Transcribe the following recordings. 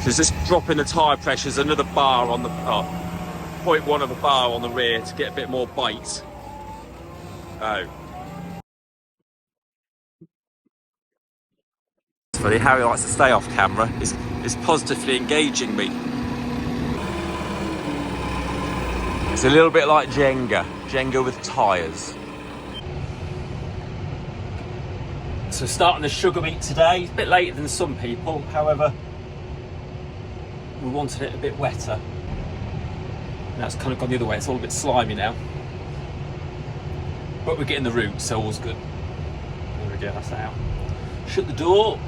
Because this drop in the tyre pressure is another bar on the 0.1 of a bar on the rear to get a bit more bite. Oh. It's funny how he likes to stay off camera. It's positively engaging me. It's a little bit like Jenga with tyres. So starting the sugar beet today, it's a bit later than some people, however, we wanted it a bit wetter. Now it's kind of gone the other way, it's all a bit slimy now. But we're getting the roots, so all's good. There we go, that's out. Shut the door.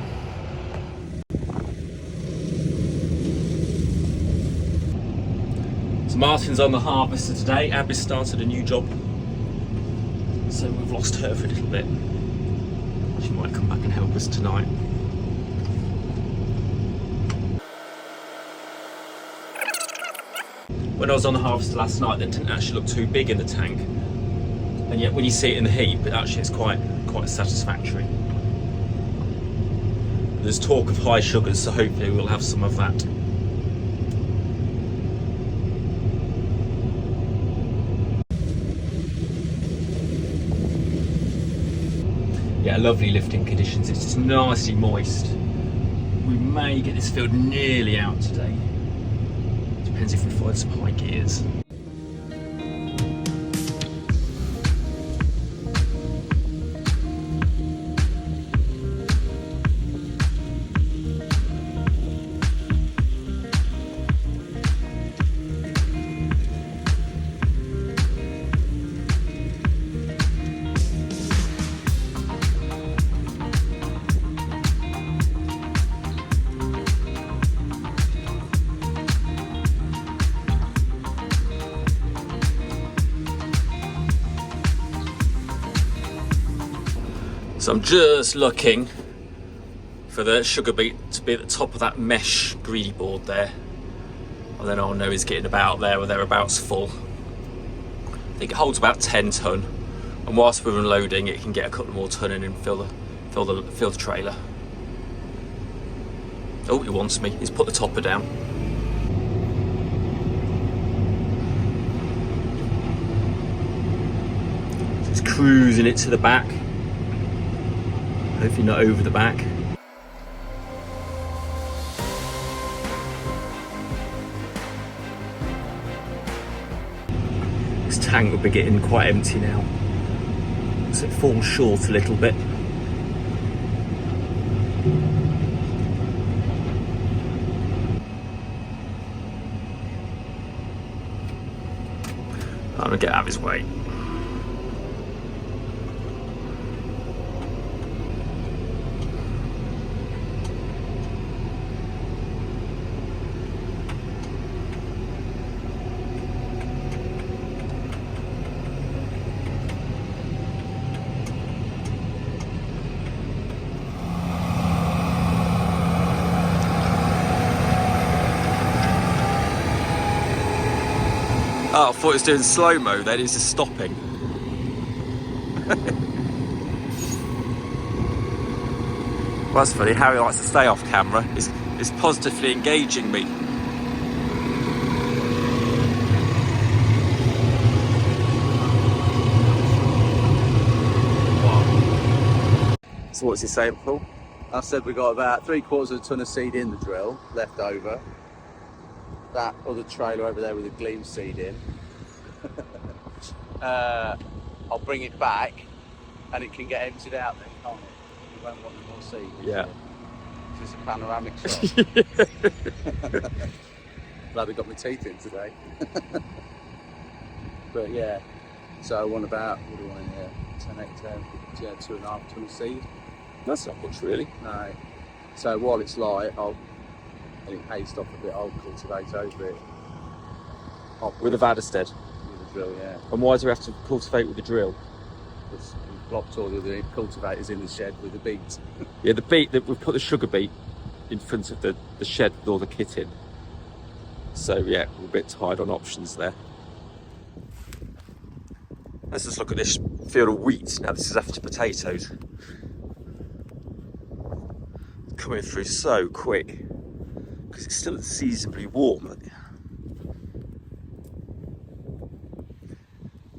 So Martin's on the harvester today. Abby's started a new job, so we've lost her for a little bit. She might come back and help us tonight. When I was on the harvester last night, that didn't actually look too big in the tank, and yet when you see it in the heap, it actually is quite satisfactory. There's talk of high sugars, so hopefully we'll have some of that. Yeah, lovely lifting conditions. It's just nicely moist. We may get this field nearly out today. Depends if we find some high gears. So I'm just looking for the sugar beet to be at the top of that mesh greedy board there. And then I'll know he's getting about there or thereabouts full. I think it holds about 10 tonne. And whilst we're unloading, it can get a couple more tonne in and fill the trailer. Oh, he wants me. He's put the topper down. So he's cruising it to the back. Hopefully not over the back. This tank will be getting quite empty now, so it falls short a little bit. I'm gonna get out of his way. Oh, I thought it was doing slow-mo then, it's just stopping. Well, that's funny how he likes to stay off camera. It's positively engaging me. So what's he saying, Paul? I said we got about 3/4 of a tonne of seed in the drill left over. That other trailer over there with the gleam seed in. I'll bring it back and it can get emptied out then, can't it? You won't want any more seed. Yeah. It's just a panoramic shot. Glad I got my teeth in today. But yeah, so I want about, what do I want in here? 10 hectare, yeah, 2.5 tonne of seed. That's not much really. No. So while it's light, I'll haste off a bit, I'll cultivate over it. With a Vadestead? With a drill, yeah. And why do we have to cultivate with the drill? Because we've blocked all of the cultivators in the shed with the beet. Yeah, the beet, we've put the sugar beet in front of the shed with all the kit in. So yeah, we're a bit tight on options there. Let's just look at this field of wheat. Now this is after potatoes. Coming through so quick. because it's still seasonably warm.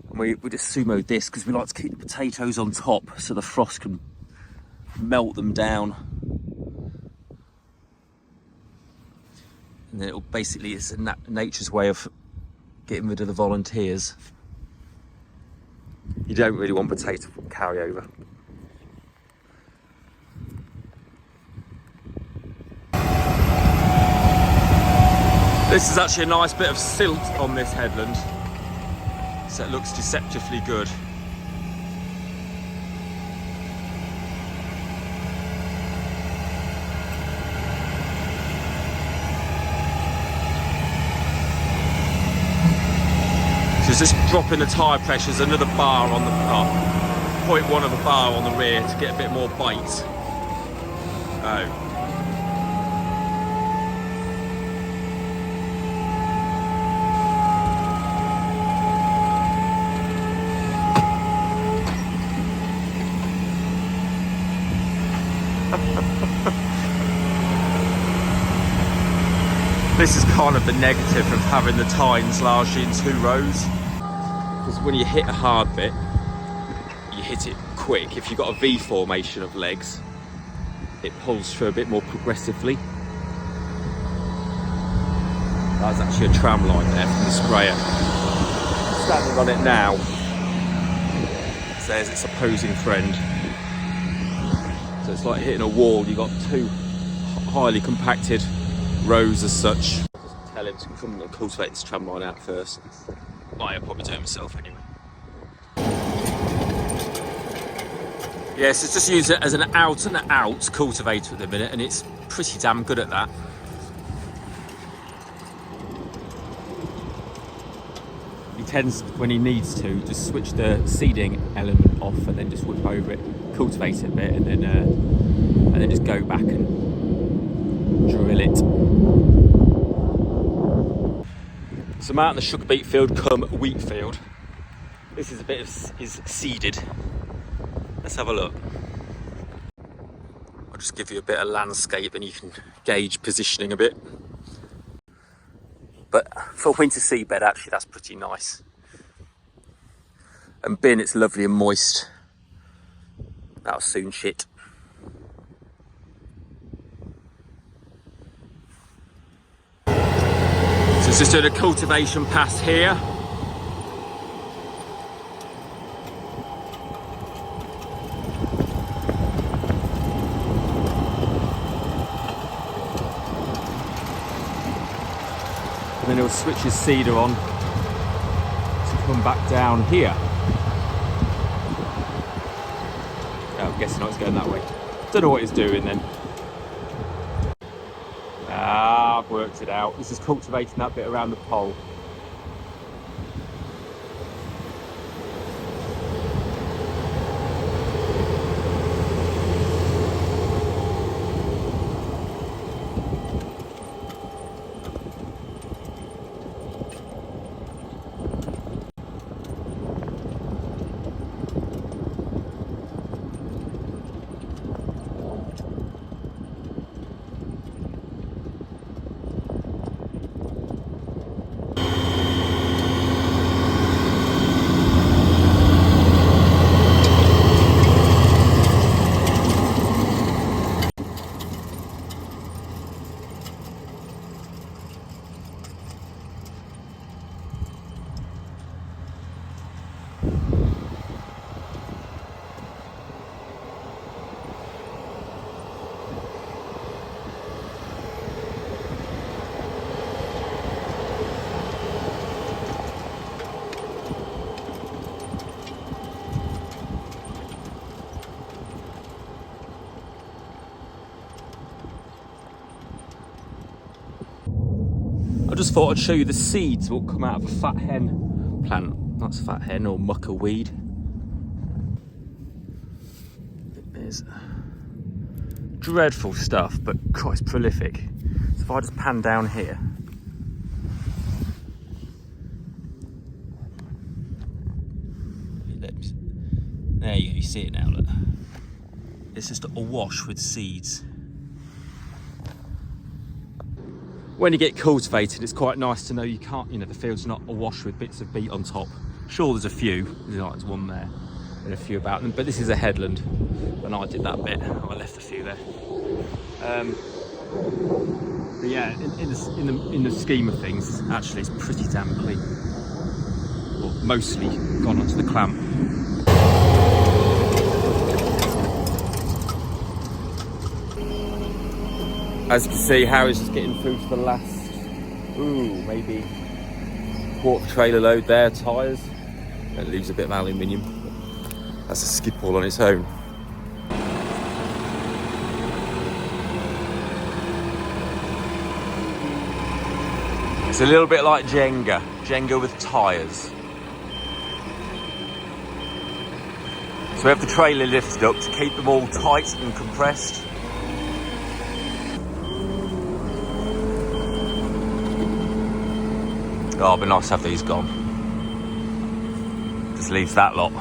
And we just Sumoed this because we like to keep the potatoes on top so the frost can melt them down. And then it'll basically, it's nature's way of getting rid of the volunteers. You don't really want potato carryover. This is actually a nice bit of silt on this headland, so it looks deceptively good. So it's just dropping the tyre pressures, another bar on the 0.1 of a bar on the rear to get a bit more bite. Oh. This is kind of the negative of having the tines largely in 2 rows. Because when you hit a hard bit, you hit it quick. If you've got a V formation of legs, it pulls through a bit more progressively. That's actually a tram line there from the sprayer. I'm standing on it now. It says its opposing friend. So it's like hitting a wall. You've got 2 highly compacted rows as such. Just tell him to come and cultivate this tram line out first. Might have probably do it himself anyway. Yes, it's just used it as an out and out cultivator at the minute, and it's pretty damn good at that. He tends, when he needs to, just switch the seeding element off and then just whip over it, cultivate it a bit, and then just go back and drill it. So I'm out in the sugar beet field come wheat field. This is a bit of is seeded. Let's have a look. I'll just give you a bit of landscape and you can gauge positioning a bit. But for winter seedbed, actually, that's pretty nice. And bin, it's lovely and moist. That'll soon shit. So it's just doing a cultivation pass here. And then he'll switch his seeder on to come back down here. Oh, I'm guessing not, it's going that way. Don't know what he's doing then. Ah, I've worked it out. This is cultivating that bit around the pole. I just thought I'd show you the seeds that will come out of a fat hen plant. That's fat hen or mucker weed. There's dreadful stuff, but quite prolific. So if I just pan down here, there you go, you see it now, look. It's just awash with seeds. when you get cultivated, it's quite nice to know you can't, you know, the field's not awash with bits of beet on top. Sure, there's a few, there's one there and a few about them, but this is a headland, and I did that bit. I left a few there. But yeah, in the scheme of things, actually, it's pretty damn clean. Well, mostly gone onto the clamp. As you can see, Harry's just getting through to the last, maybe quarter trailer load there, tyres. It leaves a bit of aluminium. That's a skip all on its own. It's a little bit like Jenga with tyres. So we have the trailer lifted up to keep them all tight and compressed. Oh, it'd be nice to have these gone. Just leaves that lot.